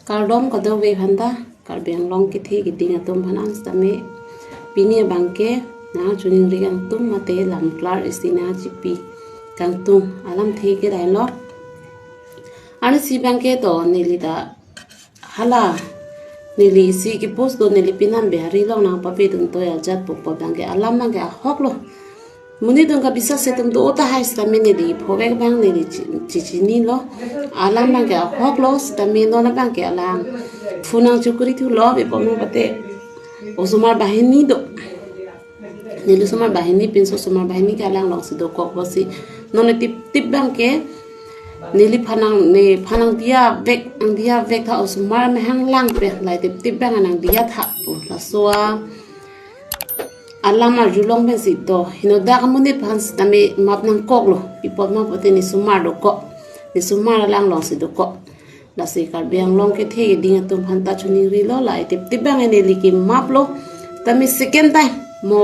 Kardom kado we phanda karbiang long ki thi ki ding atum phanan stame pini bangke na chuning ri ang tum mate lam klar isina chipi kang tum alam thi ki dai lo ani si bangke to nilida hala nili si ki post do nili pinan behari lo na papi dun to ya jat pop bangke alam bangke hok lo muni dong ka bisa setum do ta hai stame nili phobek bang nili chichini lo alam bangke hok lo stame no na bangke alam funang chukuri thu lo be pomo bate osumar bahini do nilu sumar bahini pinso sumar bahini ka lang long si do kok bosi non tip bangke nili phanang dia vek tha osumar me hang lang pe lai tip bang anang dia tha la soa alama julong ben si to hino da kamuni phans tame map nang kok lo pipot ma pote ni sumar do ko ni sumar lang long si do ko la se kar biang long ke the ding tum phan ta chuni ri lo lai tip bang ni liki map lo tame second time mo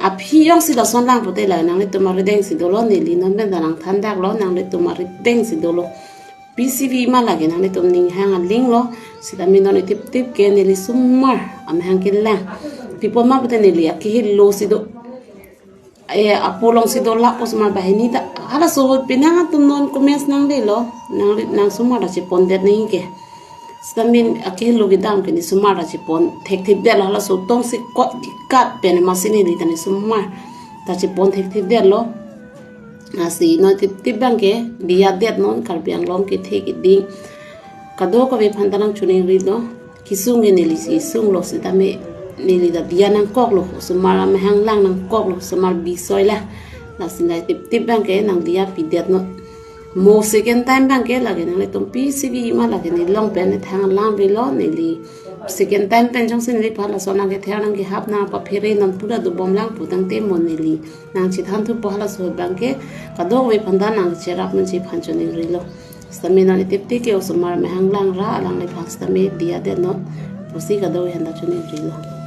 aphi yong si da son lang pote la nang le tumar deng si do lo ni li non ben da nang than dak lo nang le tumar deng si do lo PCV ma lagi nang le tum ning hang ling lo si da mi non tip ke ni li sumar am hang ke la people ma pote ni li ki lo si do apolong si do la os ma bahini da hala so pinang tum non commence nang le lo nang sumar da chi pon det ni ke stamin akil lo gidam ke ni sumar da chi pon thek del hala so tong si ko kat pen masini ni tani sumar ta chi pon thek del lo asi no tip bang ke dia det non karbiang long ke the ki ding kado ko be phantanang chuning ri do kisung ni li si sung lo si tame nili da dia nang kok lo sumar am hang lang nang kok lo sumar bi soi la na sinai tip bang ke nang dia pi det no mo second time bang ke lagi nang le tom PCV ma lagi ni long pen thang lang ri lo nili second time pen jong sin li phala sona ke thang nang ke hap na pa phire nan pura du bom lang putang te mon nili nang chi than thu phala so bang ke kado we phanda nang cherap mun chi phan choni ri lo stamina ni tip ke sumar me hang lang ra lang le phas tame dia det no pusi kado we handa choni ri lo